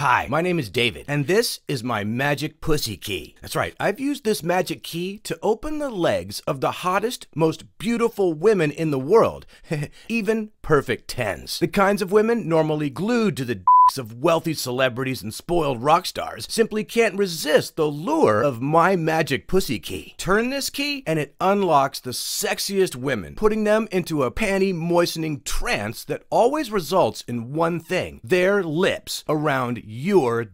Hi, my name is David, and this is my magic pussy key. That's right, I've used this magic key to open the legs of the hottest, most beautiful women in the world. Even perfect tens. The kinds of women normally glued to the dicks of wealthy celebrities and spoiled rock stars simply can't resist the lure of my magic pussy key. Turn this key and it unlocks the sexiest women, putting them into a panty-moistening trance that always results in one thing: their lips around your d.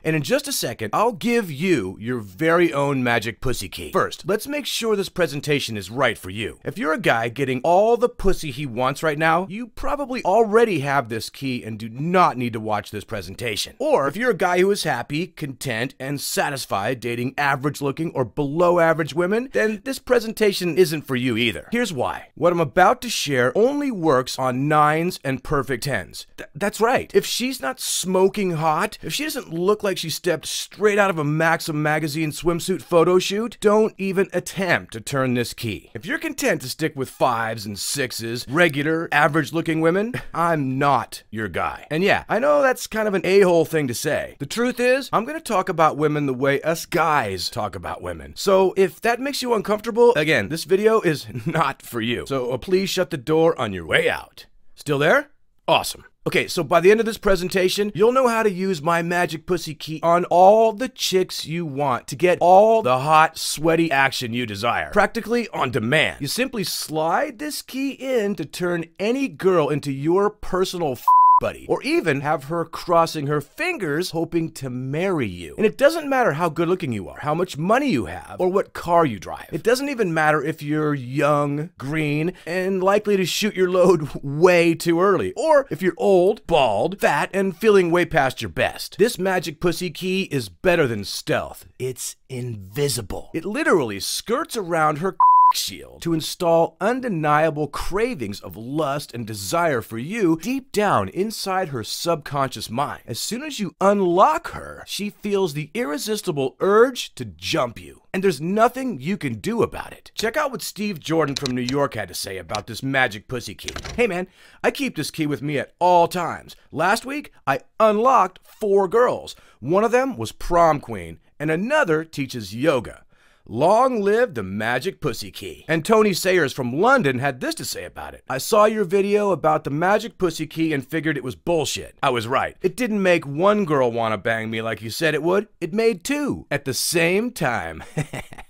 And in just a second, I'll give you your very own magic pussy key. First, let's make sure this presentation is right for you. If you're a guy getting all the pussy he wants right now, you probably already have this key and do not need to watch this presentation. Or if you're a guy who is happy, content, and satisfied dating average-looking or below-average women, then this presentation isn't for you either. Here's why. What I'm about to share only works on 9s and perfect 10s. That's right. If she's not smoking hot, if she doesn't look like she stepped straight out of a Maxim magazine swimsuit photo shoot, don't even attempt to turn this key. If you're content to stick with 5s and 6s, regular, average-looking women, I'm not your guy. And yeah, I know that's kind of an a-hole thing to say. The truth is, I'm gonna talk about women the way us guys talk about women. So if that makes you uncomfortable, again, this video is not for you. So please shut the door on your way out. Still there? Awesome. Okay, so by the end of this presentation, you'll know how to use my magic pussy key on all the chicks you want to get all the hot, sweaty action you desire, practically on demand. You simply slide this key in to turn any girl into your personal buddy, or even have her crossing her fingers hoping to marry you. And it doesn't matter how good looking you are, how much money you have, or what car you drive. It doesn't even matter if you're young, green, and likely to shoot your load way too early, or if you're old, bald, fat, and feeling way past your best. This magic pussy key is better than stealth. It's invisible. It literally skirts around her shield to install undeniable cravings of lust and desire for you deep down inside her subconscious mind. As soon as you unlock her, she feels the irresistible urge to jump you. And there's nothing you can do about it. Check out what Steve Jordan from New York had to say about this magic pussy key. Hey man, I keep this key with me at all times. Last week, I unlocked 4 girls. One of them was prom queen, and another teaches yoga. Long live the magic pussy key. And Tony Sayers from London had this to say about it. I saw your video about the magic pussy key and figured it was bullshit. I was right. It didn't make one girl want to bang me like you said it would. It made 2 at the same time.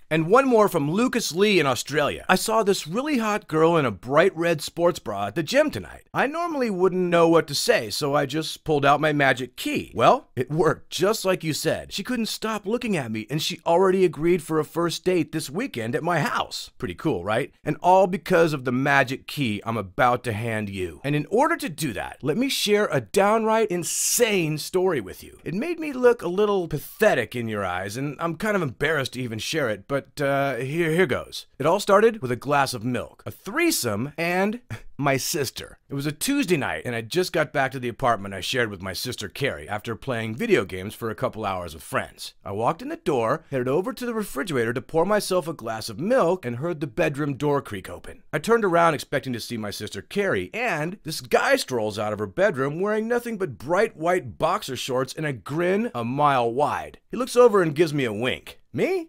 And one more from Lucas Lee in Australia. I saw this really hot girl in a bright red sports bra at the gym tonight. I normally wouldn't know what to say, so I just pulled out my magic key. Well, it worked just like you said. She couldn't stop looking at me, and she already agreed for a first date this weekend at my house. Pretty cool, right? And all because of the magic key I'm about to hand you. And in order to do that, let me share a downright insane story with you. It made me look a little pathetic in your eyes, and I'm kind of embarrassed to even share it, but here goes. It all started with a glass of milk, a threesome, and my sister. It was a Tuesday night, and I just got back to the apartment I shared with my sister Carrie after playing video games for a couple hours with friends. I walked in the door, headed over to the refrigerator to pour myself a glass of milk, and heard the bedroom door creak open. I turned around expecting to see my sister Carrie, and this guy strolls out of her bedroom wearing nothing but bright white boxer shorts and a grin a mile wide. He looks over and gives me a wink. Me?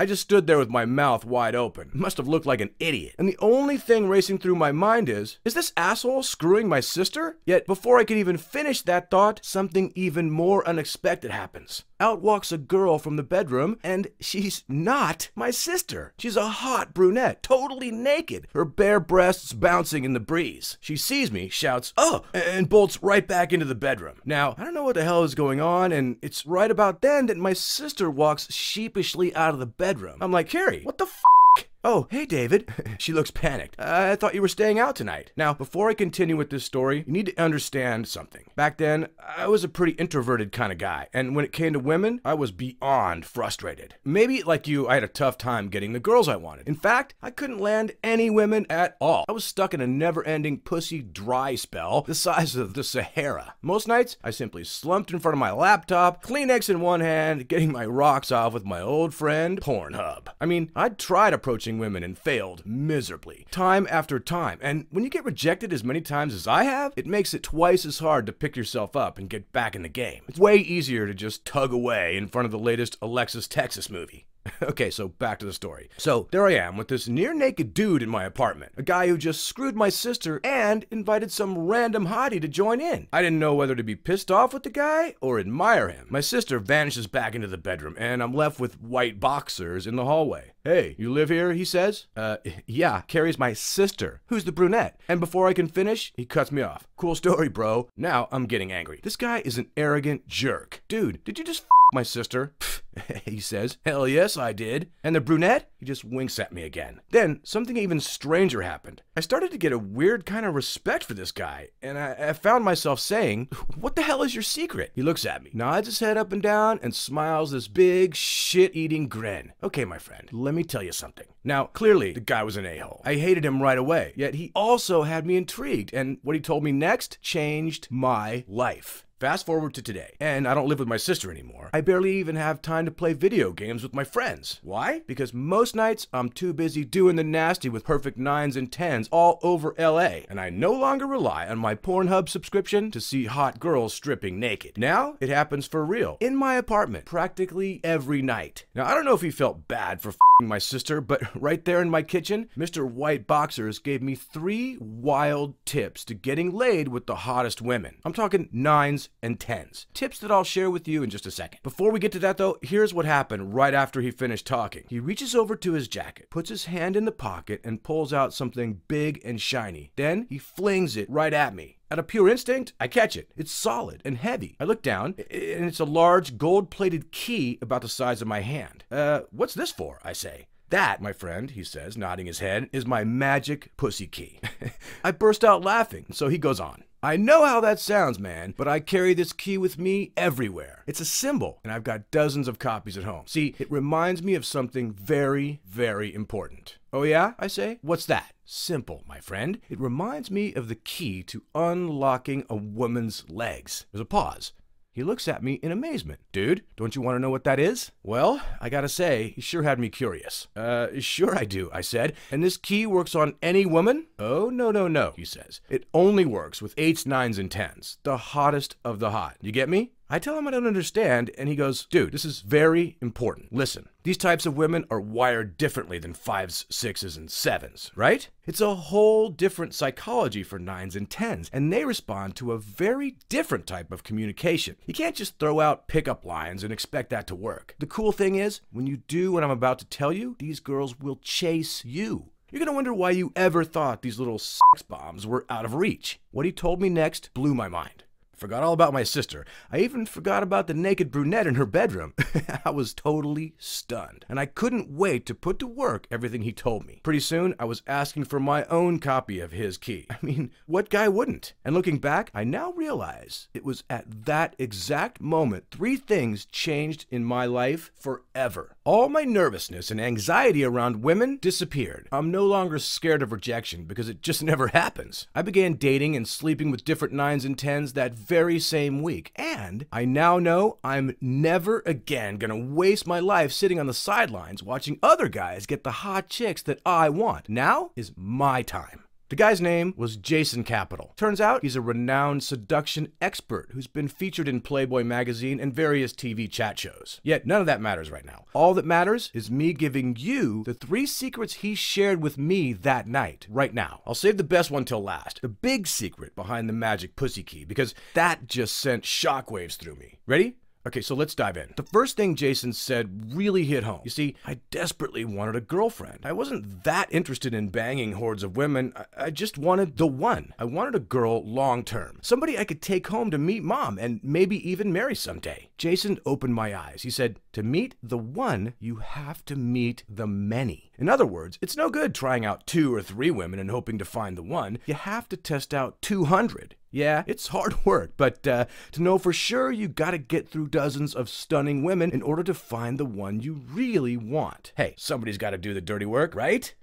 I just stood there with my mouth wide open. Must have looked like an idiot. And the only thing racing through my mind is this asshole screwing my sister? Yet before I could even finish that thought, something even more unexpected happens. Out walks a girl from the bedroom, and she's not my sister. She's a hot brunette, totally naked, her bare breasts bouncing in the breeze. She sees me, shouts, "Oh!" and bolts right back into the bedroom. Now, I don't know what the hell is going on, and it's right about then that my sister walks sheepishly out of the bedroom. I'm like, "Carrie, what the f***? Oh, hey, David." She looks panicked. "I thought you were staying out tonight." Now, before I continue with this story, you need to understand something. Back then, I was a pretty introverted kind of guy, and when it came to women, I was beyond frustrated. Maybe, like you, I had a tough time getting the girls I wanted. In fact, I couldn't land any women at all. I was stuck in a never-ending pussy dry spell the size of the Sahara. Most nights, I simply slumped in front of my laptop, Kleenex in one hand, getting my rocks off with my old friend, Pornhub. I mean, I'd tried approaching searching women and failed miserably, time after time. And when you get rejected as many times as I have, it makes it twice as hard to pick yourself up and get back in the game. It's way easier to just tug away in front of the latest Alexis Texas movie. Okay, so back to the story. So there I am with this near-naked dude in my apartment, a guy who just screwed my sister and invited some random hottie to join in. I didn't know whether to be pissed off with the guy or admire him. My sister vanishes back into the bedroom and I'm left with white boxers in the hallway. Hey, you live here, he says. Yeah, Carrie's my sister, who's the brunette. And before I can finish, he cuts me off. Cool story, bro. Now I'm getting angry. This guy is an arrogant jerk. Dude, did you just f my sister? He says. Hell yes, I did. And the brunette? He just winks at me again. Then something even stranger happened. I started to get a weird kind of respect for this guy, and I found myself saying, what the hell is your secret? He looks at me, nods his head up and down, and smiles this big shit-eating grin. Okay, my friend, let me tell you something. Now, clearly, the guy was an a-hole. I hated him right away, yet he also had me intrigued, and what he told me next changed my life. Fast forward to today, and I don't live with my sister anymore. I barely even have time to play video games with my friends. Why? Because most nights I'm too busy doing the nasty with perfect 9s and 10s all over LA, and I no longer rely on my Pornhub subscription to see hot girls stripping naked. Now, it happens for real, in my apartment, practically every night. Now, I don't know if he felt bad for f***ing my sister, but right there in my kitchen, Mr. White Boxers gave me 3 wild tips to getting laid with the hottest women. I'm talking 9s and 10s. Tips that I'll share with you in just a second. Before we get to that though, here's what happened right after he finished talking. He reaches over to his jacket, puts his hand in the pocket, and pulls out something big and shiny. Then he flings it right at me. Out of pure instinct, I catch it. It's solid and heavy. I look down, and it's a large gold-plated key about the size of my hand. What's this for? I say. That, my friend, he says, nodding his head, is my magic pussy key. I burst out laughing, so he goes on. I know how that sounds, man, but I carry this key with me everywhere. It's a symbol, and I've got dozens of copies at home. See, it reminds me of something very, very important. Oh yeah, I say? What's that? Simple, my friend. It reminds me of the key to unlocking a woman's legs. There's a pause. He looks at me in amazement. Dude, don't you want to know what that is? Well, I gotta say, he sure had me curious. Sure I do, I said. And this key works on any woman? Oh, no, he says. It only works with 8s, 9s, and 10s. The hottest of the hot. You get me? I tell him I don't understand, and he goes, dude, this is very important. Listen, these types of women are wired differently than 5s, 6s, and 7s, right? It's a whole different psychology for 9s and 10s, and they respond to a very different type of communication. You can't just throw out pickup lines and expect that to work. The cool thing is, when you do what I'm about to tell you, these girls will chase you. You're gonna wonder why you ever thought these little sex bombs were out of reach. What he told me next blew my mind. Forgot all about my sister. I even forgot about the naked brunette in her bedroom. I was totally stunned, and I couldn't wait to put to work everything he told me. Pretty soon, I was asking for my own copy of his key. I mean, what guy wouldn't? And looking back, I now realize it was at that exact moment 3 things changed in my life forever. All my nervousness and anxiety around women disappeared. I'm no longer scared of rejection because it just never happens. I began dating and sleeping with different 9s and 10s that very same week, and I now know I'm never again gonna waste my life sitting on the sidelines watching other guys get the hot chicks that I want. Now is my time. The guy's name was Jason Capital. Turns out he's a renowned seduction expert who's been featured in Playboy magazine and various TV chat shows. Yet none of that matters right now. All that matters is me giving you the 3 secrets he shared with me that night, right now. I'll save the best one till last. The big secret behind the magic pussy key, because that just sent shockwaves through me. Ready? Okay, so let's dive in. The first thing Jason said really hit home. You see, I desperately wanted a girlfriend. I wasn't that interested in banging hordes of women. I just wanted the one. I wanted a girl long term. Somebody I could take home to meet mom and maybe even marry someday. Jason opened my eyes. He said, to meet the one, you have to meet the many. In other words, it's no good trying out 2 or 3 women and hoping to find the one. You have to test out 200. Yeah, it's hard work, but to know for sure, you gotta get through dozens of stunning women in order to find the one you really want. Hey, somebody's gotta do the dirty work, right?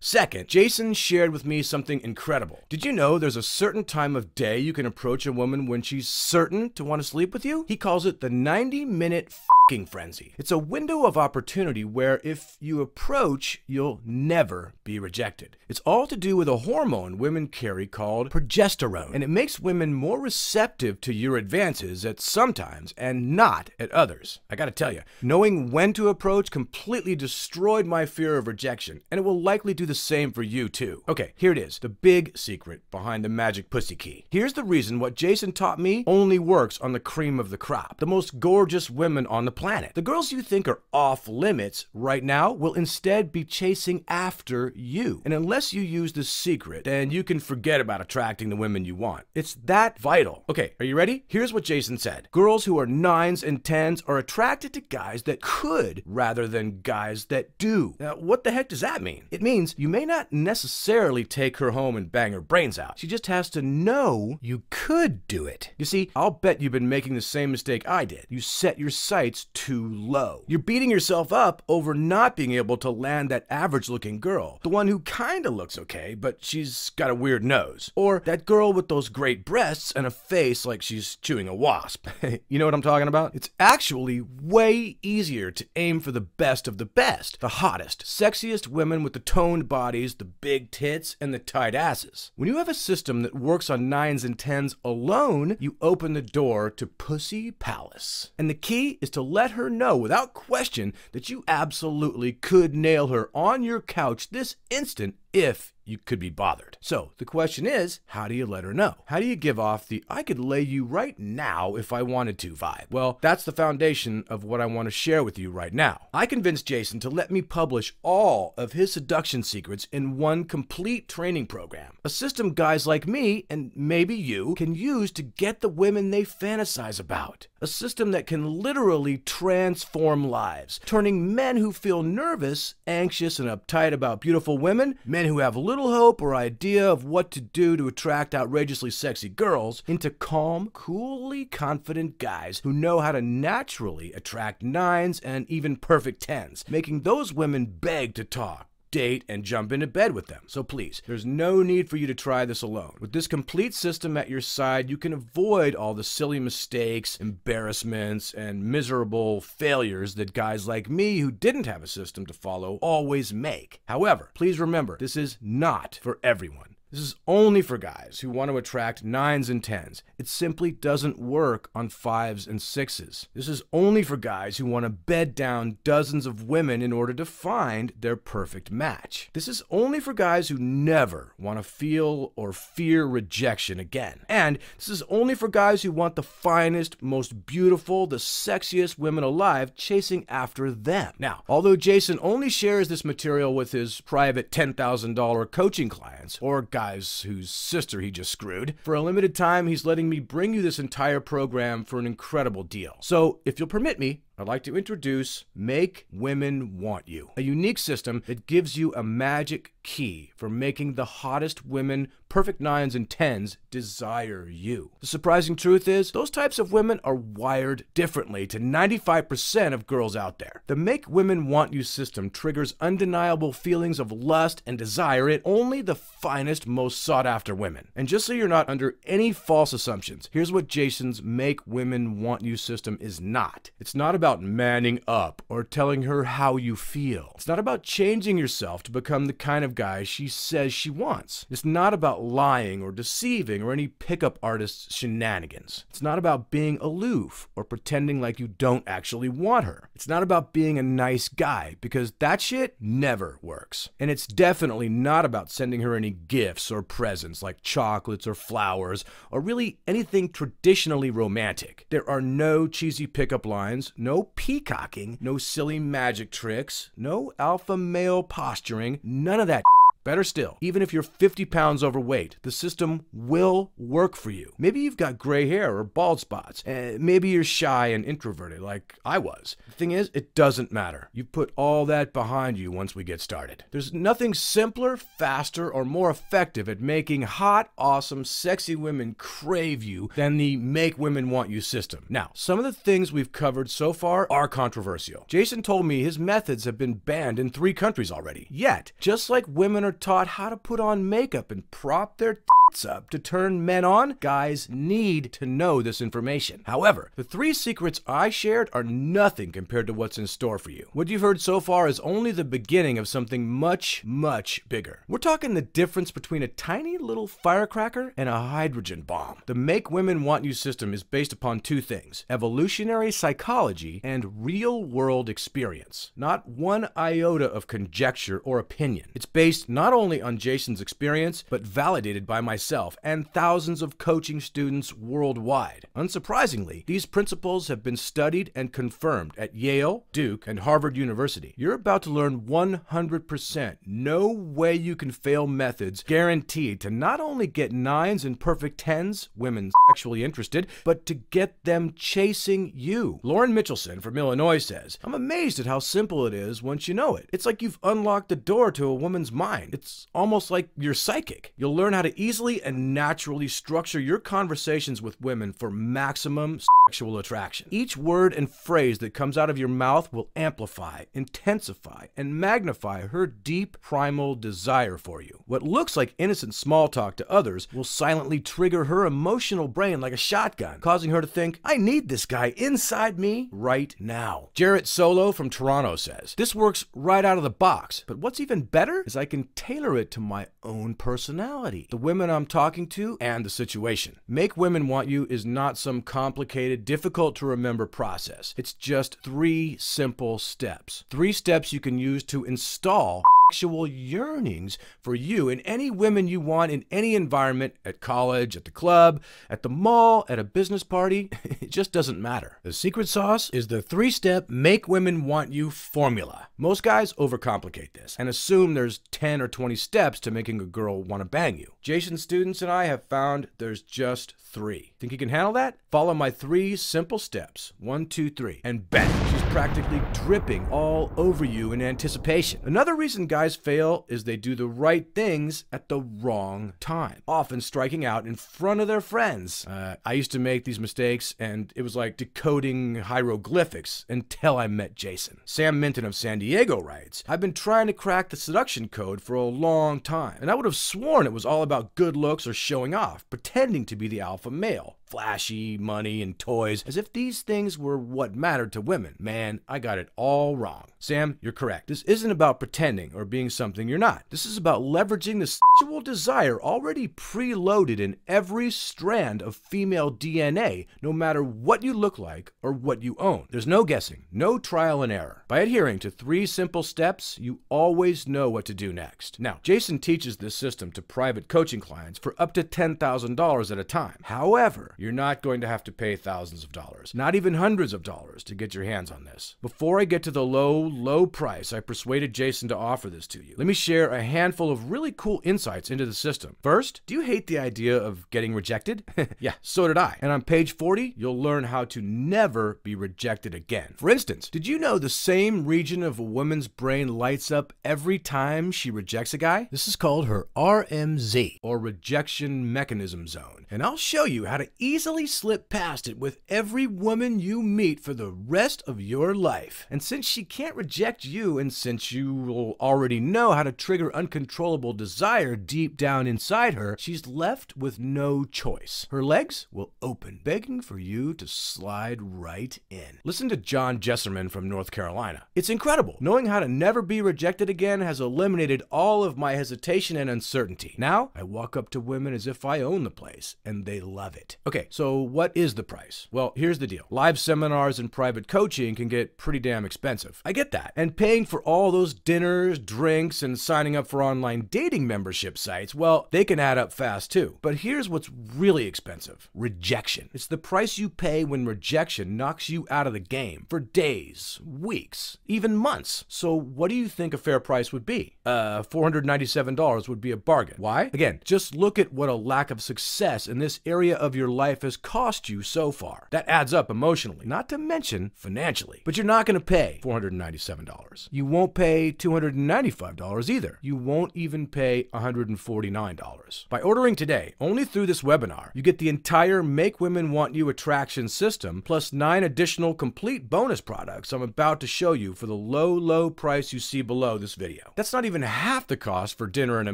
Second, Jason shared with me something incredible. Did you know there's a certain time of day you can approach a woman when she's certain to want to sleep with you? He calls it the 90-minute f***ing frenzy. It's a window of opportunity where if you approach, you'll never be rejected. It's all to do with a hormone women carry called progesterone, and it makes women more receptive to your advances at some times and not at others. I gotta tell you, knowing when to approach completely destroyed my fear of rejection, and it will likely do the same for you too. Okay, here it is, the big secret behind the magic pussy key. Here's the reason what Jason taught me only works on the cream of the crop, the most gorgeous women on the planet. The girls you think are off limits right now will instead be chasing after you. And unless you use this secret, then you can forget about attracting the women you want. It's that vital. Okay, are you ready? Here's what Jason said. Girls who are 9s and 10s are attracted to guys that could rather than guys that do. Now, what the heck does that mean? It means you may not necessarily take her home and bang her brains out. She just has to know you could do it. You see, I'll bet you've been making the same mistake I did. You set your sights too low. You're beating yourself up over not being able to land that average-looking girl, the one who kinda looks okay, but she's got a weird nose, or that girl with those great breasts and a face like she's chewing a wasp. You know what I'm talking about? It's actually way easier to aim for the best of the best, the hottest, sexiest women with the toned bodies, the big tits, and the tight asses. When you have a system that works on 9s and 10s alone, you open the door to Pussy Palace. And the key is to let her know without question that you absolutely could nail her on your couch this instant if you could be bothered. So the question is, how do you let her know? How do you give off the I could lay you right now if I wanted to vibe? Well, that's the foundation of what I want to share with you right now. I convinced Jason to let me publish all of his seduction secrets in one complete training program. A system guys like me, and maybe you, can use to get the women they fantasize about. A system that can literally transform lives, turning men who feel nervous, anxious, and uptight about beautiful women, men who have little hope or idea of what to do to attract outrageously sexy girls, into calm, coolly confident guys who know how to naturally attract 9s and even perfect 10s, making those women beg to talk, date, and jump into bed with them. So please, there's no need for you to try this alone. With this complete system at your side, you can avoid all the silly mistakes, embarrassments, and miserable failures that guys like me who didn't have a system to follow always make. However, please remember, this is not for everyone. This is only for guys who want to attract 9s and 10s. It simply doesn't work on 5s and 6s. This is only for guys who want to bed down dozens of women in order to find their perfect match. This is only for guys who never want to feel or fear rejection again. And this is only for guys who want the finest, most beautiful, the sexiest women alive chasing after them. Now, although Jason only shares this material with his private $10,000 coaching clients, or guys whose sister he just screwed, for a limited time he's letting me bring you this entire program for an incredible deal. So if you'll permit me, I'd like to introduce Make Women Want You, a unique system that gives you a magic key for making the hottest women, perfect 9s and 10s, desire you. The surprising truth is, those types of women are wired differently to 95% of girls out there. The Make Women Want You system triggers undeniable feelings of lust and desire in only the finest, most sought-after women. And just so you're not under any false assumptions, here's what Jason's Make Women Want You system is not. It's not about manning up or telling her how you feel. It's not about changing yourself to become the kind of guy she says she wants. It's not about lying or deceiving or any pickup artist's shenanigans. It's not about being aloof or pretending like you don't actually want her. It's not about being a nice guy, because that shit never works. And it's definitely not about sending her any gifts or presents like chocolates or flowers or really anything traditionally romantic. There are no cheesy pickup lines, no peacocking, no silly magic tricks, no alpha male posturing, none of that. Better still, even if you're 50 pounds overweight, the system will work for you. Maybe you've got gray hair or bald spots. Maybe you're shy and introverted like I was. The thing is, it doesn't matter. You put all that behind you once we get started. There's nothing simpler, faster, or more effective at making hot, awesome, sexy women crave you than the Make Women Want You system. Now, some of the things we've covered so far are controversial. Jason told me his methods have been banned in 3 countries already. Yet, just like women are taught how to put on makeup and prop their tits up to turn men on, guys need to know this information. However, the 3 secrets I shared are nothing compared to what's in store for you. What you've heard so far is only the beginning of something much, much bigger. We're talking the difference between a tiny little firecracker and a hydrogen bomb. The Make Women Want You system is based upon 2 things: evolutionary psychology and real-world experience. Not one iota of conjecture or opinion. It's based not only on Jason's experience, but validated by myself and thousands of coaching students worldwide. Unsurprisingly, these principles have been studied and confirmed at Yale, Duke, and Harvard University. You're about to learn 100% no way you can fail methods guaranteed to not only get 9s and perfect 10s, women sexually interested, but to get them chasing you. Lauren Mitchelson from Illinois says, "I'm amazed at how simple it is once you know it. It's like you've unlocked the door to a woman's mind. It's almost like you're psychic. You'll learn how to easily and naturally structure your conversations with women for maximum sexual attraction. Each word and phrase that comes out of your mouth will amplify, intensify, and magnify her deep primal desire for you. What looks like innocent small talk to others will silently trigger her emotional brain like a shotgun, causing her to think, I need this guy inside me right now." Jarrett Solo from Toronto says, "This works right out of the box, but what's even better is I can tailor it to my own personality, the women I'm talking to, and the situation. Make Women Want You is not some complicated, difficult to remember process. It's just 3 simple steps. 3 steps you can use to install sexual yearnings for you and any women you want in any environment, at college, at the club, at the mall, at a business party. It just doesn't matter. The secret sauce is the 3-step Make Women Want You formula. Most guys overcomplicate this and assume there's 10 or 20 steps to making a girl want to bang you. Jason's students and I have found there's just 3. Think you can handle that? Follow my 3 simple steps. 1, 2, 3. And bang! She's practically dripping all over you in anticipation. Another reason guys fail is they do the right things at the wrong time, often striking out in front of their friends. I used to make these mistakes, and it was like decoding hieroglyphics until I met Jason. Sam Minton of San Diego writes, "I've been trying to crack the seduction code for a long time, and I would have sworn it was all about good looks or showing off, pretending to be the alpha male. Flashy, money, and toys, as if these things were what mattered to women. Man, I got it all wrong." Sam, you're correct. This isn't about pretending or being something you're not. This is about leveraging the sexual desire already preloaded in every strand of female DNA, no matter what you look like or what you own. There's no guessing, no trial and error. By adhering to 3 simple steps, you always know what to do next. Now, Jason teaches this system to private coaching clients for up to $10,000 at a time. However, you're not going to have to pay thousands of dollars, not even hundreds of dollars, to get your hands on this. Before I get to the low price I persuaded Jason to offer this to you, let me share a handful of really cool insights into the system. First, do you hate the idea of getting rejected? Yeah, so did I. And on page 40, you'll learn how to never be rejected again. For instance, did you know the same region of a woman's brain lights up every time she rejects a guy? This is called her RMZ, or rejection mechanism zone. And I'll show you how to easily slip past it with every woman you meet for the rest of your life. And since she can't reject you, and since you will already know how to trigger uncontrollable desire deep down inside her, she's left with no choice. Her legs will open, begging for you to slide right in. Listen to John Jesserman from North Carolina. "It's incredible. Knowing how to never be rejected again has eliminated all of my hesitation and uncertainty. Now, I walk up to women as if I own the place, and they love it." Okay, so what is the price? Well, here's the deal. Live seminars and private coaching can get pretty damn expensive. I get that. And paying for all those dinners, drinks, and signing up for online dating membership sites, well, they can add up fast too. But here's what's really expensive. Rejection. It's the price you pay when rejection knocks you out of the game for days, weeks, even months. So what do you think a fair price would be? $497 would be a bargain. Why? Again, just look at what a lack of success in this area of your life has cost you so far. That adds up emotionally, not to mention financially. But you're not going to pay $497. You won't pay $299 $95 either. You won't even pay $149. By ordering today, only through this webinar, you get the entire Make Women Want You attraction system, plus 9 additional complete bonus products I'm about to show you for the low, low price you see below this video. That's not even half the cost for dinner and a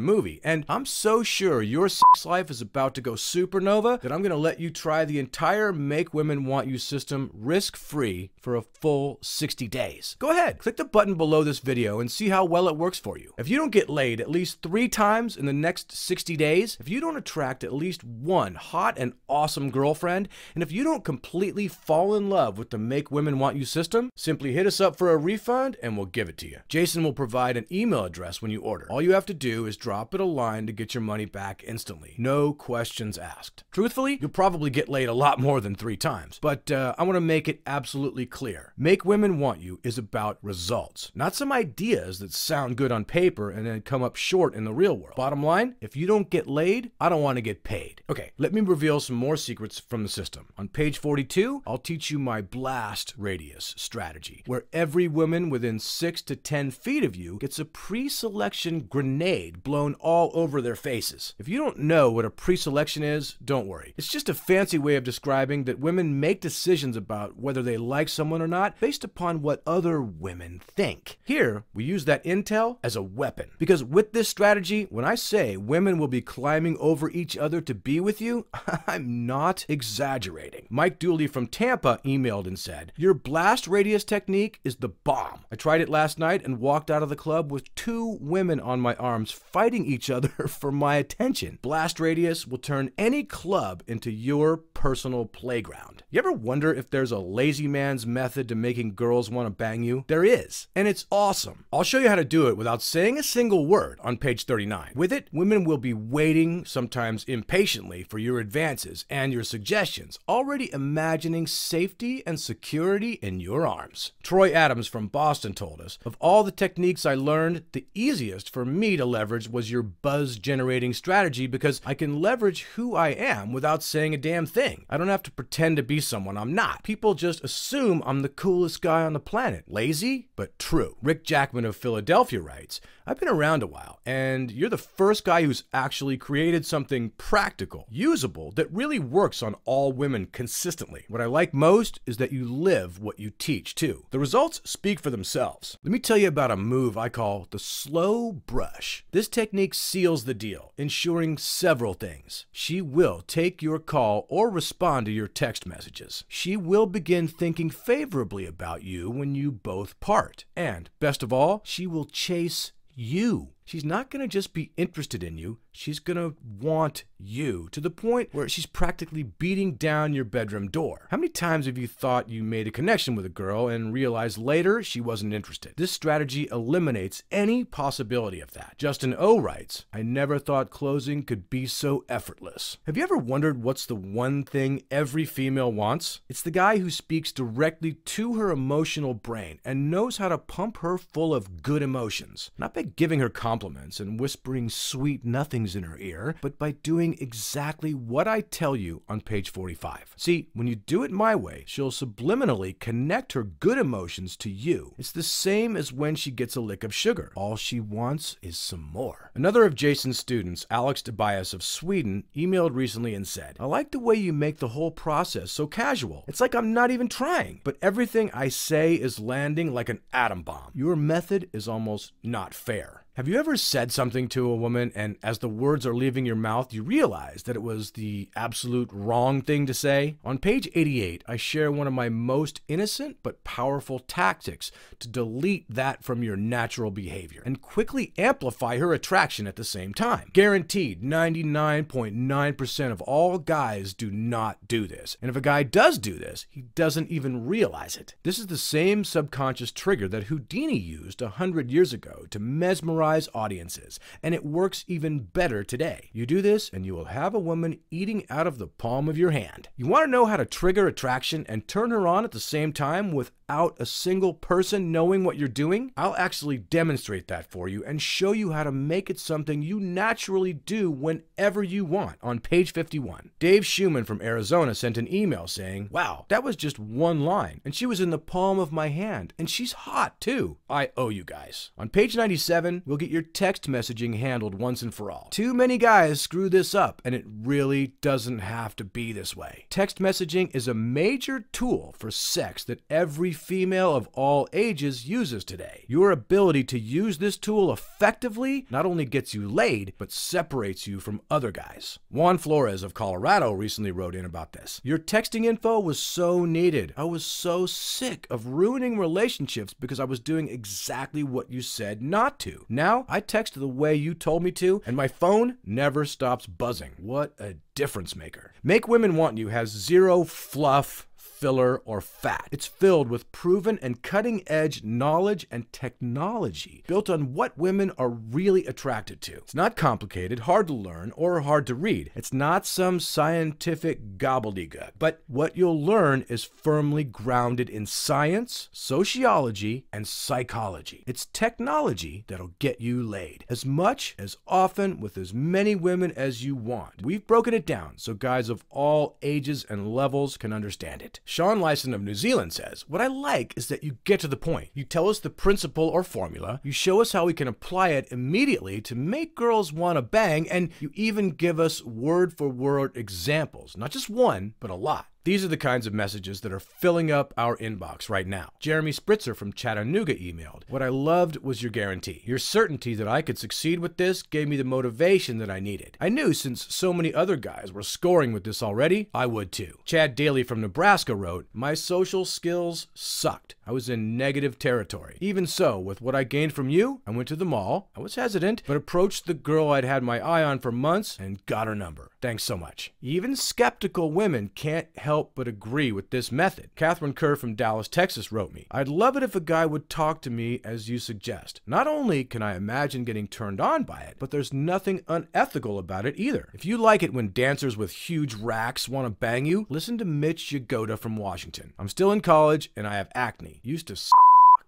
movie, and I'm so sure your sex life is about to go supernova that I'm going to let you try the entire Make Women Want You system risk-free for a full 60 days. Go ahead, click the button below this video and see how well it works for you. If you don't get laid at least 3 times in the next 60 days, if you don't attract at least one hot and awesome girlfriend, and if you don't completely fall in love with the Make Women Want You system, simply hit us up for a refund and we'll give it to you. Jason will provide an email address when you order. All you have to do is drop it a line to get your money back instantly. No questions asked. Truthfully, you'll probably get laid a lot more than 3 times, but I want to make it absolutely clear. Make Women Want You is about results, not some ideas that sound good on paper and then come up short in the real world. Bottom line, if you don't get laid, I don't want to get paid. Okay, let me reveal some more secrets from the system. On page 42, I'll teach you my blast radius strategy, where every woman within 6 to 10 feet of you gets a pre-selection grenade blown all over their faces. If you don't know what a pre-selection is, don't worry. It's just a fancy way of describing that women make decisions about whether they like someone or not based upon what other women think. Here, we use that intel as a weapon. Because with this strategy, when I say women will be climbing over each other to be with you, I'm not exaggerating. Mike Dooley from Tampa emailed and said, "Your blast radius technique is the bomb. I tried it last night and walked out of the club with 2 women on my arms fighting each other for my attention. Blast radius will turn any club into your personal playground." You ever wonder if there's a lazy man's method to making girls want to bang you? There is, and it's awesome. I'll show you how to do it without saying a single word on page 39. With it, women will be waiting, sometimes impatiently, for your advances and your suggestions, already imagining safety and security in your arms. Troy Adams from Boston told us, "Of all the techniques I learned, the easiest for me to leverage was your buzz-generating strategy because I can leverage who I am without saying a damn thing. I don't have to pretend to be someone I'm not. People just assume I'm the coolest guy on the planet." Lazy, but true. Rick Jackman of Philadelphia writes, "I've been around a while, and you're the first guy who's actually created something practical, usable, that really works on all women consistently. What I like most is that you live what you teach, too. The results speak for themselves. Let me tell you about a move I call the slow brush. This technique seals the deal, ensuring several things. She will take your call or respond to your text messages. She will begin thinking favorably about you when you both part. And, best of all, she will chase you. She's not going to just be interested in you, she's going to want you, to the point where she's practically beating down your bedroom door. How many times have you thought you made a connection with a girl and realized later she wasn't interested? This strategy eliminates any possibility of that. Justin O writes, "I never thought closing could be so effortless." Have you ever wondered what's the one thing every female wants? It's the guy who speaks directly to her emotional brain and knows how to pump her full of good emotions. Not by giving her compliments and whispering sweet nothings in her ear, but by doing exactly what I tell you on page 45. See, when you do it my way, she'll subliminally connect her good emotions to you. It's the same as when she gets a lick of sugar. All she wants is some more. Another of Jason's students, Alex Tobias of Sweden, emailed recently and said, "I like the way you make the whole process so casual. It's like I'm not even trying, but everything I say is landing like an atom bomb. Your method is almost not fair." Have you ever said something to a woman and as the words are leaving your mouth, you realize that it was the absolute wrong thing to say? On page 88, I share one of my most innocent but powerful tactics to delete that from your natural behavior and quickly amplify her attraction at the same time. Guaranteed, 99.9% of all guys do not do this. And if a guy does do this, he doesn't even realize it. This is the same subconscious trigger that Houdini used 100 years ago to mesmerize mesmerize audiences, and it works even better today. You do this and you will have a woman eating out of the palm of your hand. You want to know how to trigger attraction and turn her on at the same time without a single person knowing what you're doing? I'll actually demonstrate that for you and show you how to make it something you naturally do whenever you want on page 51. Dave Schumann from Arizona sent an email saying, "Wow, that was just one line, and she was in the palm of my hand, and she's hot too. I owe you guys." On page 97, we'll get your text messaging handled once and for all. Too many guys screw this up, and it really doesn't have to be this way. Text messaging is a major tool for sex that every female of all ages uses today. Your ability to use this tool effectively not only gets you laid, but separates you from other guys. Juan Flores of Colorado recently wrote in about this. "Your texting info was so needed. I was so sick of ruining relationships because I was doing exactly what you said not to. Now I text the way you told me to, and my phone never stops buzzing." What a difference maker. Make Women Want You has zero fluff, filler, or fat. It's filled with proven and cutting-edge knowledge and technology built on what women are really attracted to. It's not complicated, hard to learn, or hard to read. It's not some scientific gobbledygook, but what you'll learn is firmly grounded in science, sociology, and psychology. It's technology that'll get you laid as much, as often, with as many women as you want. We've broken it down so guys of all ages and levels can understand it. Sean Lyson of New Zealand says, "What I like is that you get to the point. You tell us the principle or formula, you show us how we can apply it immediately to make girls want to bang, and you even give us word-for-word examples. Not just one, but a lot." These are the kinds of messages that are filling up our inbox right now. Jeremy Spritzer from Chattanooga emailed, "What I loved was your guarantee. Your certainty that I could succeed with this gave me the motivation that I needed. I knew since so many other guys were scoring with this already, I would too." Chad Daly from Nebraska wrote, "My social skills sucked. I was in negative territory. Even so, with what I gained from you, I went to the mall. I was hesitant, but approached the girl I'd had my eye on for months and got her number. Thanks so much." Even skeptical women can't help but agree with this method. Catherine Kerr from Dallas, Texas wrote me, "I'd love it if a guy would talk to me as you suggest. Not only can I imagine getting turned on by it, but there's nothing unethical about it either. If you like it when dancers with huge racks want to bang you, listen to Mitch Yagoda from Washington. I'm still in college and I have acne. Used to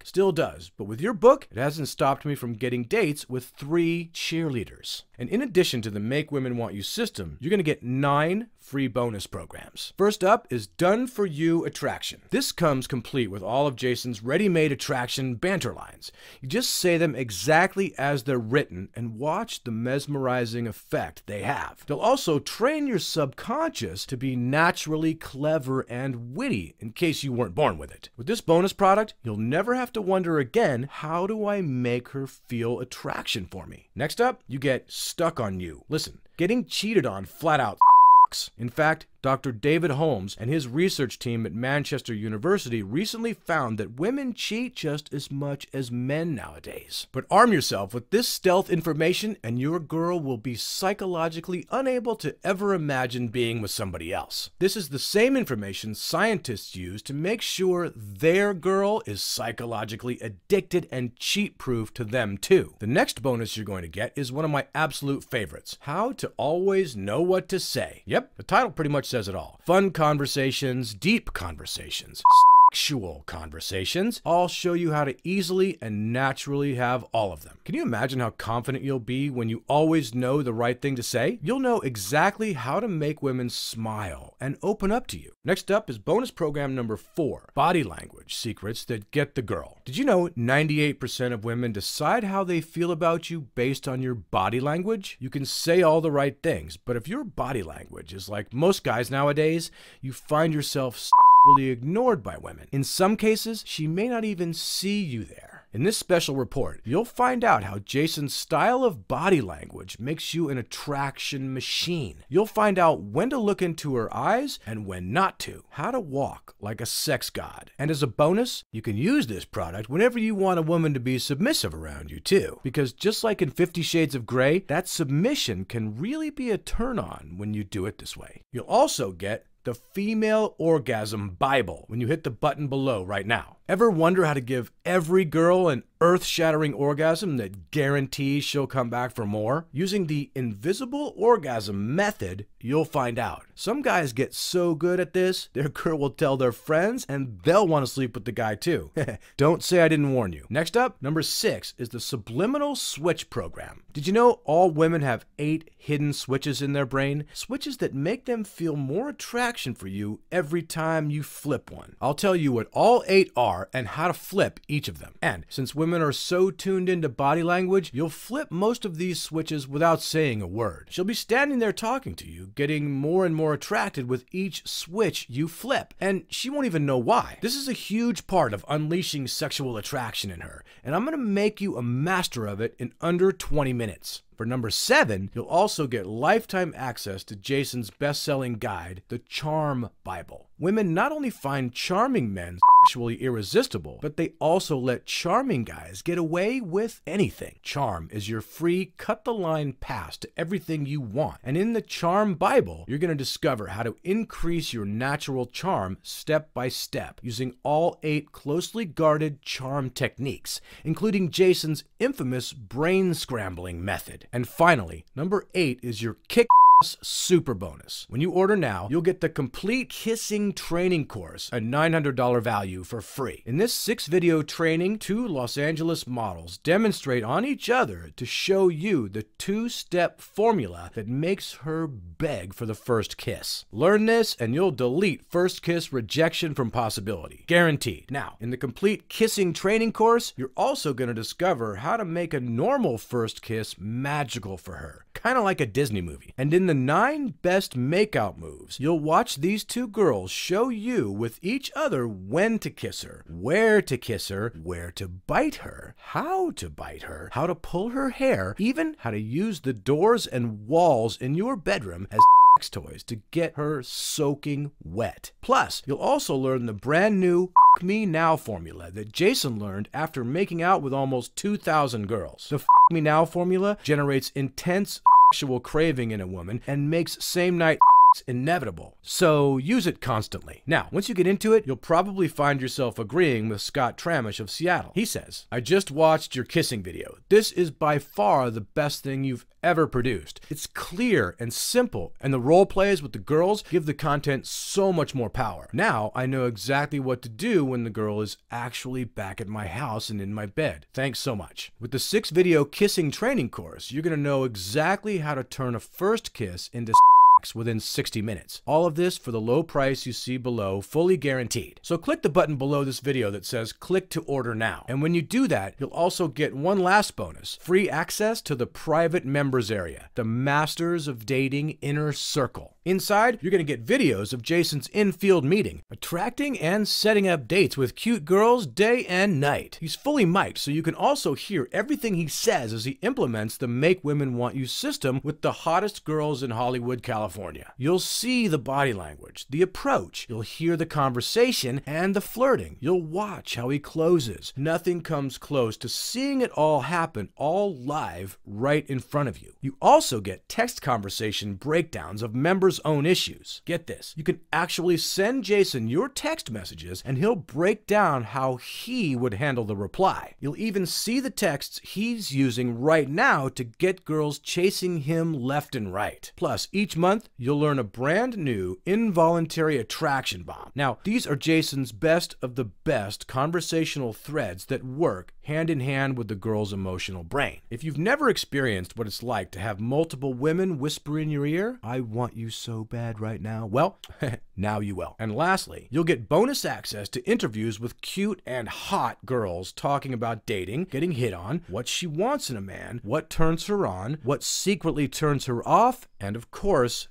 still does, but with your book, it hasn't stopped me from getting dates with 3 cheerleaders." And in addition to the Make Women Want You system, you're going to get 9 free bonus programs. First up is Done For You Attraction. This comes complete with all of Jason's ready-made attraction banter lines. You just say them exactly as they're written and watch the mesmerizing effect they have. They'll also train your subconscious to be naturally clever and witty in case you weren't born with it. With this bonus product, you'll never have to wonder again, how do I make her feel attraction for me? Next up, you get Stuck on You. Listen, getting cheated on flat out sucks. In fact, Dr. David Holmes and his research team at Manchester University recently found that women cheat just as much as men nowadays. But arm yourself with this stealth information and your girl will be psychologically unable to ever imagine being with somebody else. This is the same information scientists use to make sure their girl is psychologically addicted and cheat-proof to them too. The next bonus you're going to get is one of my absolute favorites, How to Always Know What to Say. Yep, the title pretty much says it all. Fun conversations, deep conversations, sexual conversations. I'll show you how to easily and naturally have all of them. Can you imagine how confident you'll be when you always know the right thing to say? You'll know exactly how to make women smile and open up to you. Next up is bonus program number 4, Body Language Secrets That Get the Girl. Did you know 98% of women decide how they feel about you based on your body language? You can say all the right things, but if your body language is like most guys nowadays, you find yourself ignored by women. In some cases, she may not even see you there. In this special report, you'll find out how Jason's style of body language makes you an attraction machine. You'll find out when to look into her eyes and when not to, how to walk like a sex god. And as a bonus, you can use this product whenever you want a woman to be submissive around you too. Because just like in 50 Shades of Grey, that submission can really be a turn on when you do it this way. You'll also get the Female Orgasm Bible when you hit the button below right now. Ever wonder how to give every girl an earth-shattering orgasm that guarantees she'll come back for more? Using the invisible orgasm method, you'll find out. Some guys get so good at this, their girl will tell their friends and they'll want to sleep with the guy too. Don't say I didn't warn you. Next up, number 6 is the subliminal switch program. Did you know all women have 8 hidden switches in their brain? Switches that make them feel more attraction for you every time you flip one. I'll tell you what all 8 are and how to flip each of them. And since women are so tuned into body language, you'll flip most of these switches without saying a word. She'll be standing there talking to you, getting more and more attracted with each switch you flip, and she won't even know why. This is a huge part of unleashing sexual attraction in her, and I'm gonna make you a master of it in under 20 minutes. For number 7, you'll also get lifetime access to Jason's best-selling guide, The Charm Bible. Women not only find charming men sexually irresistible, but they also let charming guys get away with anything. Charm is your free cut-the-line pass to everything you want. And in the Charm Bible, you're going to discover how to increase your natural charm step by step using all 8 closely guarded charm techniques, including Jason's infamous brain scrambling method. And finally, number 8 is your kick super bonus. When you order now, you'll get the complete kissing training course, a $900 value, for free. In this 6-video training, 2 Los Angeles models demonstrate on each other to show you the 2-step formula that makes her beg for the first kiss. Learn this and you'll delete first kiss rejection from possibility. Guaranteed. Now, in the complete kissing training course, you're also going to discover how to make a normal first kiss magical for her. Kind of like a Disney movie. And in the 9 best makeout moves, you'll watch these 2 girls show you with each other when to kiss her, where to kiss her, where to bite her, how to pull her hair, even how to use the doors and walls in your bedroom as sex toys to get her soaking wet. Plus, you'll also learn the brand new F Me Now formula that Jason learned after making out with almost 2,000 girls. The F Me Now formula generates intense sexual craving in a woman and makes same-night inevitable, so use it constantly. Now, once you get into it, you'll probably find yourself agreeing with Scott Tramish of Seattle. He says, "I just watched your kissing video. This is by far the best thing you've ever produced. It's clear and simple, and the role plays with the girls give the content so much more power. Now, I know exactly what to do when the girl is actually back at my house and in my bed. Thanks so much." With the 6-video kissing training course, you're going to know exactly how to turn a first kiss into within 60 minutes. All of this for the low price you see below, fully guaranteed. So click the button below this video that says click to order now. And when you do that, you'll also get one last bonus: free access to the private members area, the Masters of Dating Inner Circle. Inside, you're going to get videos of Jason's in-field meeting, attracting and setting up dates with cute girls day and night. He's fully mic'd, so you can also hear everything he says as he implements the Make Women Want You system with the hottest girls in Hollywood, California. You'll see the body language, the approach, you'll hear the conversation and the flirting. You'll watch how he closes. Nothing comes close to seeing it all happen, all live, right in front of you. You also get text conversation breakdowns of members' own issues. Get this, you can actually send Jason your text messages and he'll break down how he would handle the reply. You'll even see the texts he's using right now to get girls chasing him left and right. Plus, each month, you'll learn a brand new involuntary attraction bomb. Now, these are Jason's best of the best conversational threads that work hand in hand with the girl's emotional brain. If you've never experienced what it's like to have multiple women whisper in your ear, "I want you so bad right now," well, now you will. And lastly, you'll get bonus access to interviews with cute and hot girls talking about dating, getting hit on, what she wants in a man, what turns her on, what secretly turns her off, and of course,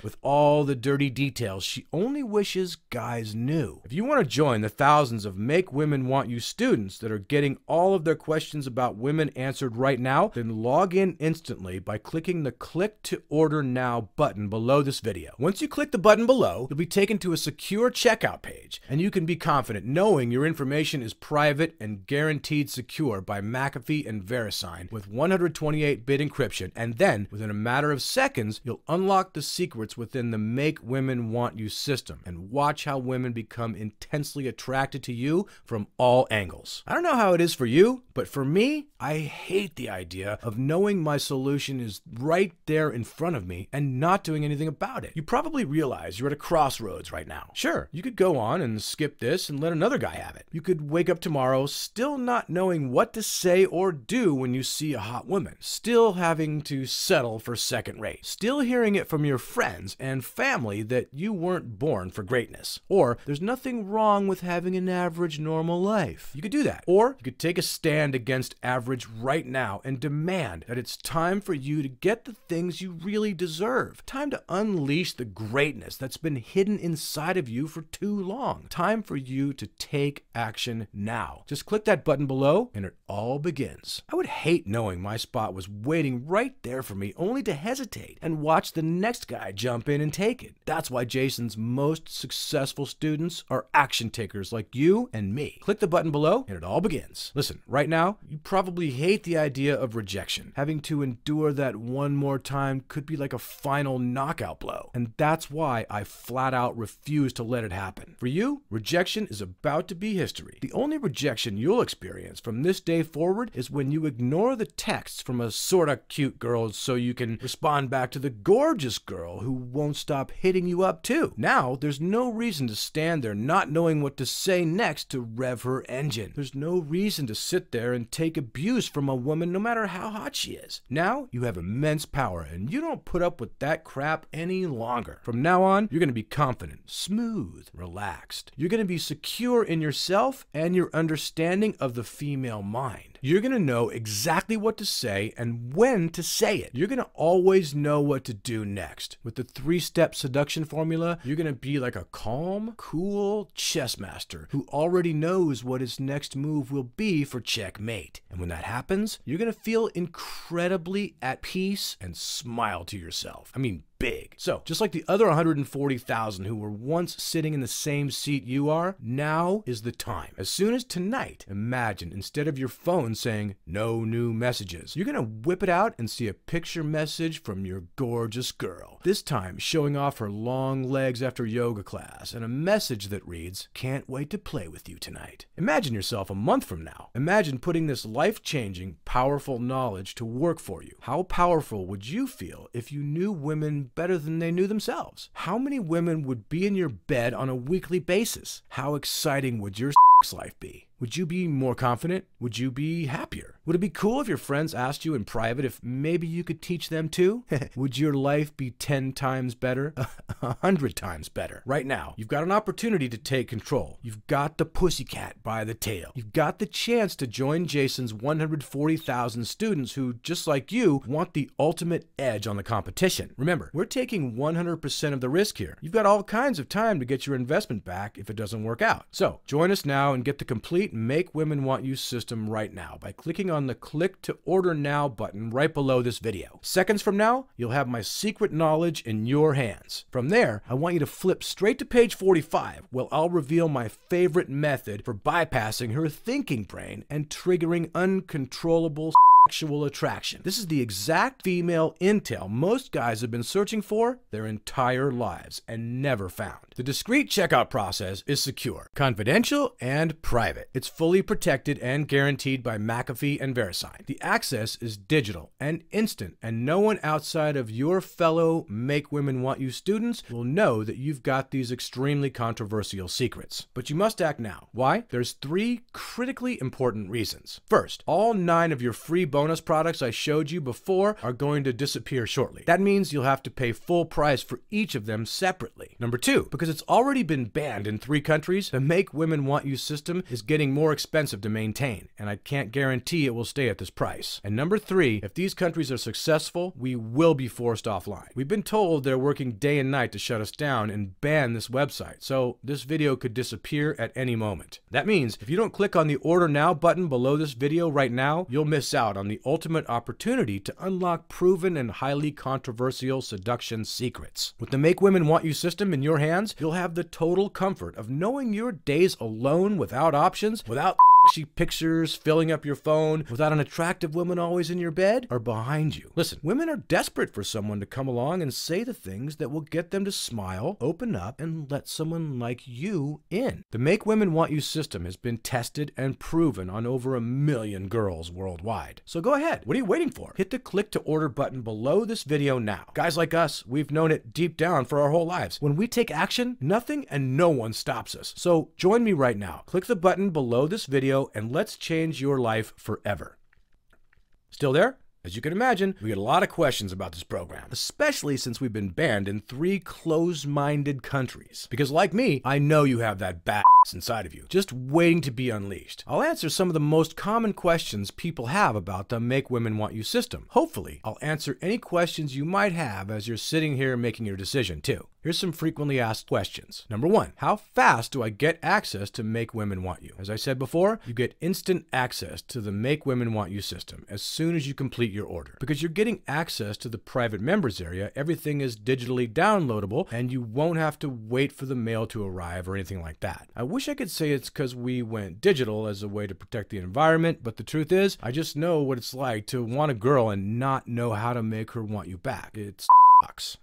with all the dirty details she only wishes guys knew. If you want to join the thousands of Make Women Want You students that are getting all of their questions about women answered right now, then log in instantly by clicking the Click to Order Now button below this video. Once you click the button below, you'll be taken to a secure checkout page, and you can be confident knowing your information is private and guaranteed secure by McAfee and VeriSign with 128-bit encryption, and then within a matter of seconds, you'll unlock the secret secrets within the Make Women Want You system and watch how women become intensely attracted to you from all angles. I don't know how it is for you, but for me, I hate the idea of knowing my solution is right there in front of me and not doing anything about it. You probably realize you're at a crossroads right now. Sure, you could go on and skip this and let another guy have it. You could wake up tomorrow still not knowing what to say or do when you see a hot woman, still having to settle for second rate, still hearing it from your friends and family that you weren't born for greatness, or there's nothing wrong with having an average normal life. You could do that. Or you could take a stand against average right now and demand that it's time for you to get the things you really deserve. Time to unleash the greatness that's been hidden inside of you for too long. Time for you to take action now. Just click that button below and it all begins. I would hate knowing my spot was waiting right there for me only to hesitate and watch the next guy jump in and take it. That's why Jason's most successful students are action takers like you and me. Click the button below and it all begins. Listen, right now, you probably hate the idea of rejection. Having to endure that one more time could be like a final knockout blow. And that's why I flat out refuse to let it happen. For you, rejection is about to be history. The only rejection you'll experience from this day forward is when you ignore the texts from a sorta cute girl so you can respond back to the gorgeous girl who won't stop hitting you up too. Now, there's no reason to stand there not knowing what to say next to rev her engine. There's no reason to sit there and take abuse from a woman no matter how hot she is. Now, you have immense power and you don't put up with that crap any longer. From now on, you're going to be confident, smooth, relaxed. You're going to be secure in yourself and your understanding of the female mind. You're going to know exactly what to say and when to say it. You're going to always know what to do next. With the 3-step seduction formula, you're going to be like a calm, cool chess master who already knows what his next move will be for checkmate. And when that happens, you're going to feel incredibly at peace and smile to yourself. I mean, big. So, just like the other 140,000 who were once sitting in the same seat you are, now is the time. As soon as tonight, imagine instead of your phone saying no new messages, you're gonna whip it out and see a picture message from your gorgeous girl. This time showing off her long legs after yoga class and a message that reads, "Can't wait to play with you tonight." Imagine yourself a month from now. Imagine putting this life-changing, powerful knowledge to work for you. How powerful would you feel if you knew women better than they knew themselves? How many women would be in your bed on a weekly basis? How exciting would your sex life be? Would you be more confident? Would you be happier? Would it be cool if your friends asked you in private if maybe you could teach them too? Would your life be 10 times better? 100 times better? Right now, you've got an opportunity to take control. You've got the pussycat by the tail. You've got the chance to join Jason's 140,000 students who, just like you, want the ultimate edge on the competition. Remember, we're taking 100% of the risk here. You've got all kinds of time to get your investment back if it doesn't work out. So, join us now and get the complete Make Women Want You system right now by clicking on the Click to Order Now button right below this video. Seconds from now, you'll have my secret knowledge in your hands. From there, I want you to flip straight to page 45, where I'll reveal my favorite method for bypassing her thinking brain and triggering uncontrollable sexual attraction. This is the exact female intel most guys have been searching for their entire lives and never found. The discreet checkout process is secure, confidential, and private. It's fully protected and guaranteed by McAfee and VeriSign. The access is digital and instant, and no one outside of your fellow Make Women Want You students will know that you've got these extremely controversial secrets. But you must act now. Why? There's 3 critically important reasons. First, all 9 of your free bonus products I showed you before are going to disappear shortly. That means you'll have to pay full price for each of them separately. Number 2, because it's already been banned in 3 countries, the Make Women Want You system is getting more expensive to maintain, and I can't guarantee it will stay at this price. And number 3, if these countries are successful, we will be forced offline. We've been told they're working day and night to shut us down and ban this website, so this video could disappear at any moment. That means if you don't click on the Order Now button below this video right now, you'll miss out on the ultimate opportunity to unlock proven and highly controversial seduction secrets. With the Make Women Want You system in your hands, you'll have the total comfort of knowing your days alone without options, without pictures filling up your phone without an attractive woman always in your bed are behind you. Listen, women are desperate for someone to come along and say the things that will get them to smile, open up, and let someone like you in. The Make Women Want You system has been tested and proven on over 1 million girls worldwide. So go ahead. What are you waiting for? Hit the click to order button below this video now. Guys like us, we've known it deep down for our whole lives. When we take action, nothing and no one stops us. So join me right now. Click the button below this video and let's change your life forever. Still there? As you can imagine, we get a lot of questions about this program, especially since we've been banned in 3 closed-minded countries. Because like me, I know you have that badass inside of you, just waiting to be unleashed. I'll answer some of the most common questions people have about the Make Women Want You system. Hopefully, I'll answer any questions you might have as you're sitting here making your decision too. Here's some frequently asked questions. Number 1, how fast do I get access to Make Women Want You? As I said before, you get instant access to the Make Women Want You system as soon as you complete your order. Because you're getting access to the private members area, everything is digitally downloadable and you won't have to wait for the mail to arrive or anything like that. I wish I could say it's because we went digital as a way to protect the environment, but the truth is, I just know what it's like to want a girl and not know how to make her want you back. It's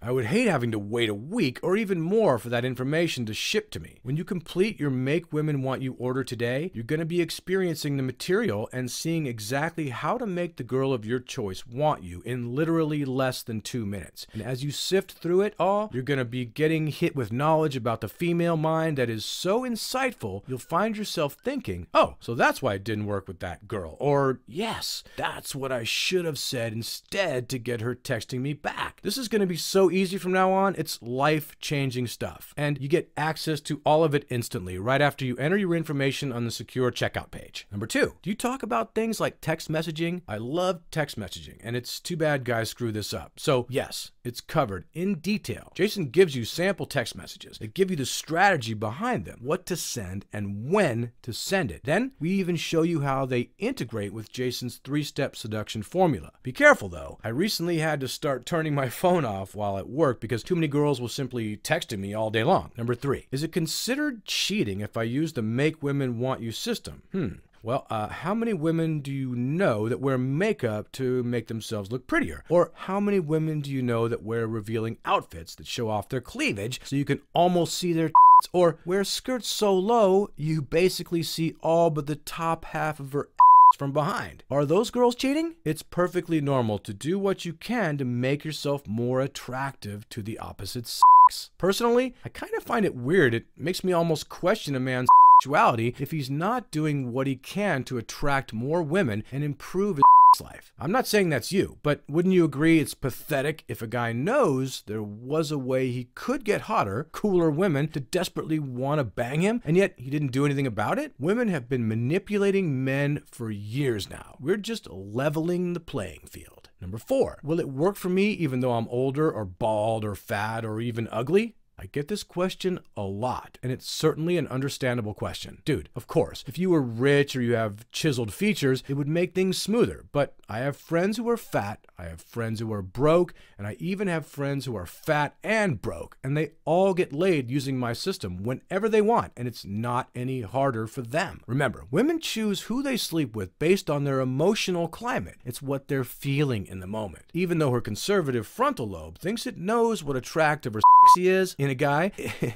I would hate having to wait a week or even more for that information to ship to me. When you complete your Make Women Want You order today, you're going to be experiencing the material and seeing exactly how to make the girl of your choice want you in literally less than 2 minutes. And as you sift through it all, you're going to be getting hit with knowledge about the female mind that is so insightful, you'll find yourself thinking, oh, so that's why it didn't work with that girl. Or, yes, that's what I should have said instead to get her texting me back. This is going to be so easy from now on. It's life-changing stuff. And you get access to all of it instantly right after you enter your information on the secure checkout page. Number 2, do you talk about things like text messaging? I love text messaging, and it's too bad guys screw this up. So yes, it's covered in detail. Jason gives you sample text messages that give you the strategy behind them, what to send and when to send it. Then we even show you how they integrate with Jason's 3-step seduction formula. Be careful though. I recently had to start turning my phone off while at work because too many girls were simply texting me all day long. Number 3, is it considered cheating if I use the Make Women Want You system? Well, how many women do you know that wear makeup to make themselves look prettier? Or how many women do you know that wear revealing outfits that show off their cleavage so you can almost see their tits? Or wear skirts so low you basically see all but the top half of her from behind? Are those girls cheating? It's perfectly normal to do what you can to make yourself more attractive to the opposite sex. Personally, I kind of find it weird. It makes me almost question a man's sexuality if he's not doing what he can to attract more women and improve his life. I'm not saying that's you, but wouldn't you agree it's pathetic if a guy knows there was a way he could get hotter, cooler women to desperately want to bang him, and yet he didn't do anything about it? Women have been manipulating men for years now. We're just leveling the playing field. Number 4, will it work for me even though I'm older or bald or fat or even ugly? I get this question a lot, and it's certainly an understandable question. Dude, of course, if you were rich or you have chiseled features, it would make things smoother. But I have friends who are fat, I have friends who are broke, and I even have friends who are fat and broke, and they all get laid using my system whenever they want, and it's not any harder for them. Remember, women choose who they sleep with based on their emotional climate. It's what they're feeling in the moment. Even though her conservative frontal lobe thinks it knows what attractive or sexy is in a guy,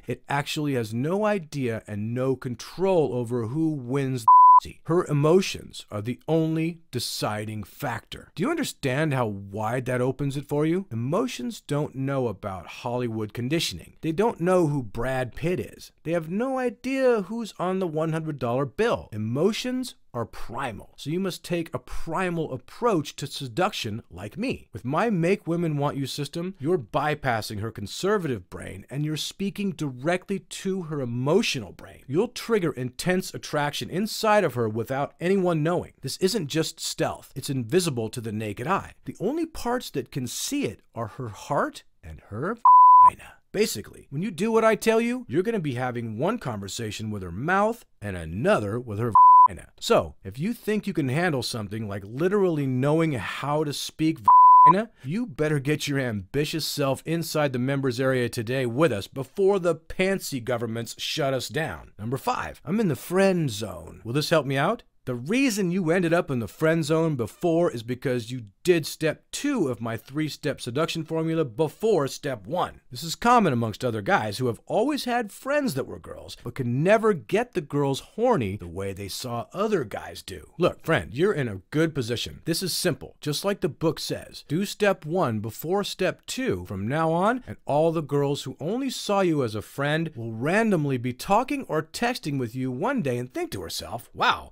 it actually has no idea and no control over who wins the Her emotions are the only deciding factor. Do you understand how wide that opens it for you? Emotions don't know about Hollywood conditioning. They don't know who Brad Pitt is. They have no idea who's on the $100 bill. Emotions are primal. So you must take a primal approach to seduction like me. With my Make Women Want You system, you're bypassing her conservative brain and you're speaking directly to her emotional brain. You'll trigger intense attraction inside of her without anyone knowing. This isn't just stealth. It's invisible to the naked eye. The only parts that can see it are her heart and her vagina. Basically, when you do what I tell you, you're going to be having one conversation with her mouth and another with her vagina. So, if you think you can handle something like literally knowing how to speak vagina, you better get your ambitious self inside the members area today with us before the pantsy governments shut us down. Number 5, I'm in the friend zone. Will this help me out? The reason you ended up in the friend zone before is because you did step 2 of my 3-step seduction formula before step 1. This is common amongst other guys who have always had friends that were girls, but could never get the girls horny the way they saw other guys do. Look, friend, you're in a good position. This is simple, just like the book says. Do step 1 before step 2 from now on, and all the girls who only saw you as a friend will randomly be talking or texting with you one day and think to herself, wow,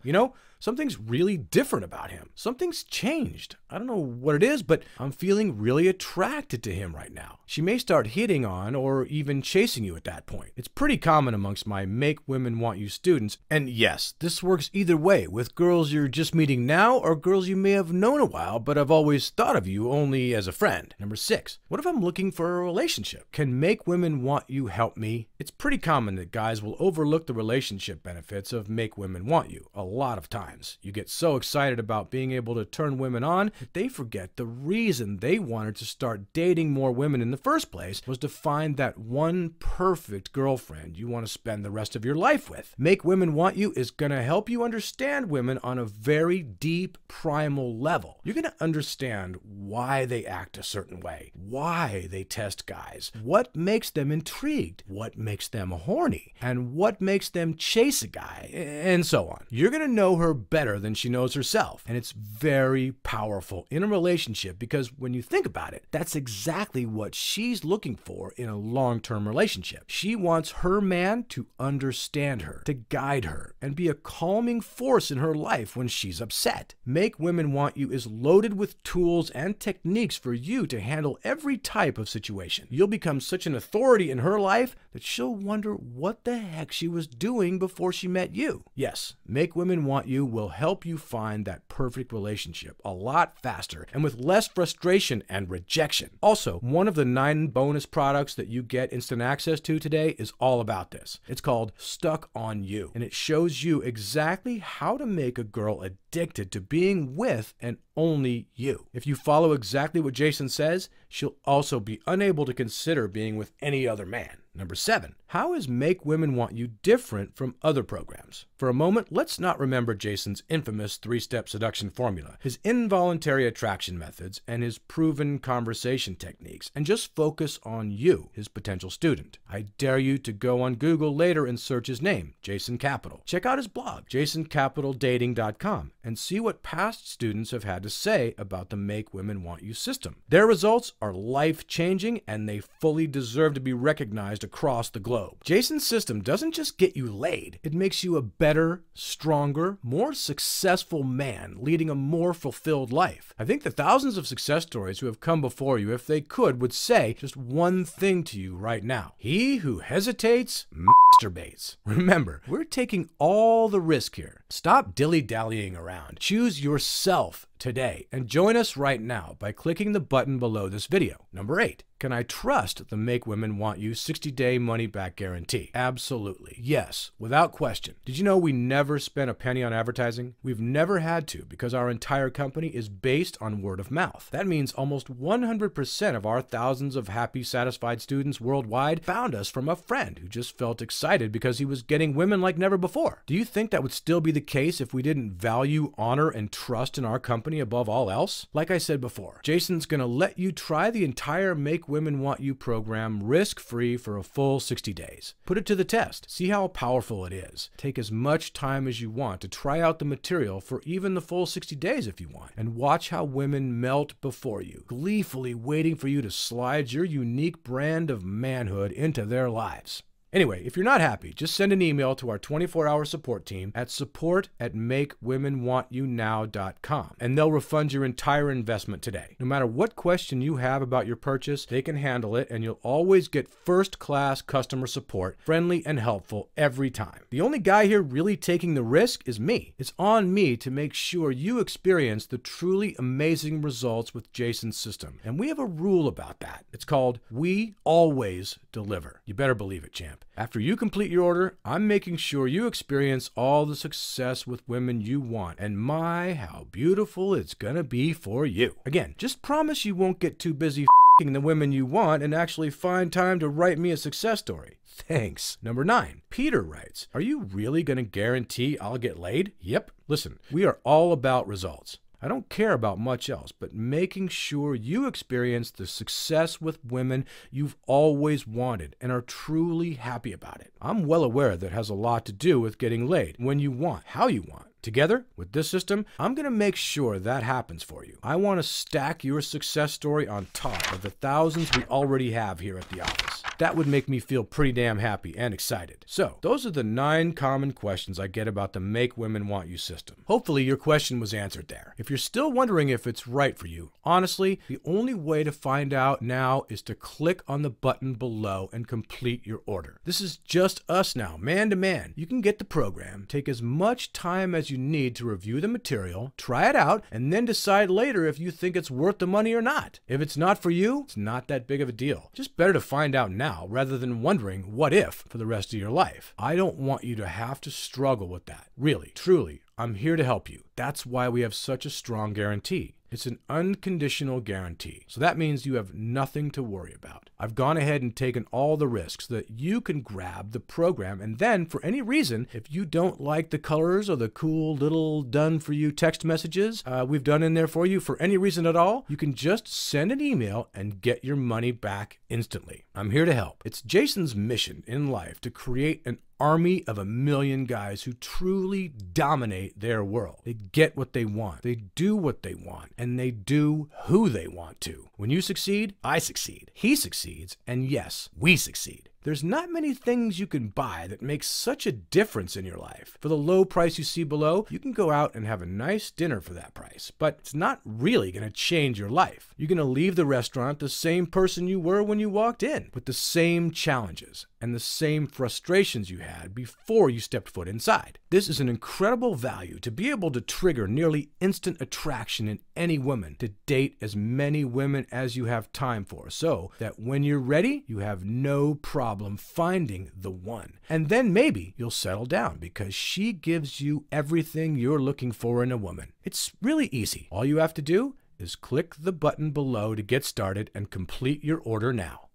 something's really different about him. Something's changed. I don't know what it is, but I'm feeling really attracted to him right now. She may start hitting on or even chasing you at that point. It's pretty common amongst my Make Women Want You students. And yes, this works either way, with girls you're just meeting now or girls you may have known a while but have always thought of you only as a friend. Number 6, what if I'm looking for a relationship? Can Make Women Want You help me? It's pretty common that guys will overlook the relationship benefits of Make Women Want You a lot of times. You get so excited about being able to turn women on that they forget the reason they wanted to start dating more women in the first place was to find that one perfect girlfriend you want to spend the rest of your life with. Make Women Want You is going to help you understand women on a very deep, primal level. You're going to understand why they act a certain way, why they test guys, what makes them intrigued, what makes them horny, and what makes them chase a guy, and so on. You're going to know her better than she knows herself, and it's very powerful in a relationship because when you think about it, that's exactly what she's looking for in a long-term relationship. She wants her man to understand her, to guide her, and be a calming force in her life when she's upset. Make Women Want You is loaded with tools and techniques for you to handle every type of situation. You'll become such an authority in her life that she'll wonder what the heck she was doing before she met you. Yes, Make Women Want You will help you find that perfect relationship a lot faster and with less frustration and rejection. Also, one of the 9 bonus products that you get instant access to today is all about this. It's called Stuck on You, and it shows you exactly how to make a girl addicted to being with and only you. If you follow exactly what Jason says, she'll also be unable to consider being with any other man. Number 7, how is Make Women Want You different from other programs? For a moment, let's not remember Jason's infamous 3-step seduction formula, his involuntary attraction methods, and his proven conversation techniques, and just focus on you, his potential student. I dare you to go on Google later and search his name, Jason Capital. Check out his blog, jasoncapitaldating.com, and see what past students have had to say about the Make Women Want You system. Their results are life-changing, and they fully deserve to be recognized across the globe. Jason's system doesn't just get you laid, it makes you a better, stronger, more successful man, leading a more fulfilled life. I think the thousands of success stories who have come before you, if they could, would say just one thing to you right now. He who hesitates masturbates. Remember, we're taking all the risk here. Stop dilly-dallying around. Choose yourself today and join us right now by clicking the button below this video. Number 8, can I trust the Make Women Want You 60-day money-back guarantee? Absolutely. Yes, without question. Did you know we never spent a penny on advertising? We've never had to because our entire company is based on word of mouth. That means almost 100% of our thousands of happy, satisfied students worldwide found us from a friend who just felt excited because he was getting women like never before. Do you think that would still be the case if we didn't value, honor, and trust in our company above all else? Like I said before, Jason's gonna let you try the entire Make Women Want You program risk-free for a full 60 days. Put it to the test. See how powerful it is. Take as much time as you want to try out the material for even the full 60 days if you want, and watch how women melt before you, gleefully waiting for you to slide your unique brand of manhood into their lives. Anyway, if you're not happy, just send an email to our 24-hour support team at support@makewomenwantyounow.com, and they'll refund your entire investment today. No matter what question you have about your purchase, they can handle it, and you'll always get first-class customer support, friendly and helpful every time. The only guy here really taking the risk is me. It's on me to make sure you experience the truly amazing results with Jason's system, and we have a rule about that. It's called We Always Deliver. You better believe it, champ. After you complete your order, I'm making sure you experience all the success with women you want, and my, how beautiful it's gonna be for you. Again, just promise you won't get too busy f***ing the women you want and actually find time to write me a success story. Thanks. Number 9, Peter writes, are you really going to guarantee I'll get laid? Yep. Listen, we are all about results. I don't care about much else, but making sure you experience the success with women you've always wanted and are truly happy about it. I'm well aware that has a lot to do with getting laid when you want, how you want. Together, with this system, I'm going to make sure that happens for you. I want to stack your success story on top of the thousands we already have here at the office. That would make me feel pretty damn happy and excited. So, those are the 9 common questions I get about the Make Women Want You system. Hopefully your question was answered there. If you're still wondering if it's right for you, honestly, the only way to find out now is to click on the button below and complete your order. This is just us now, man to man. You can get the program, take as much time as you need to review the material, try it out, and then decide later if you think it's worth the money or not. If it's not for you, it's not that big of a deal. Just better to find out now rather than wondering what if for the rest of your life. I don't want you to have to struggle with that. Really, truly, I'm here to help you. That's why we have such a strong guarantee. It's an unconditional guarantee. So that means you have nothing to worry about. I've gone ahead and taken all the risks so that you can grab the program, and then for any reason, if you don't like the colors or the cool little done for you text messages we've done in there for you for any reason at all, you can just send an email and get your money back instantly. I'm here to help. It's Jason's mission in life to create an army of 1 million guys who truly dominate their world. They get what they want, they do what they want, and they do who they want to. When you succeed, I succeed, he succeeds, and yes, we succeed. There's not many things you can buy that make such a difference in your life. For the low price you see below, you can go out and have a nice dinner for that price, but it's not really going to change your life. You're going to leave the restaurant the same person you were when you walked in, with the same challenges and the same frustrations you had before you stepped foot inside. This is an incredible value to be able to trigger nearly instant attraction in any woman, to date as many women as you have time for, so that when you're ready, you have no problem finding the one. And then maybe you'll settle down because she gives you everything you're looking for in a woman. It's really easy. All you have to do is click the button below to get started and complete your order now.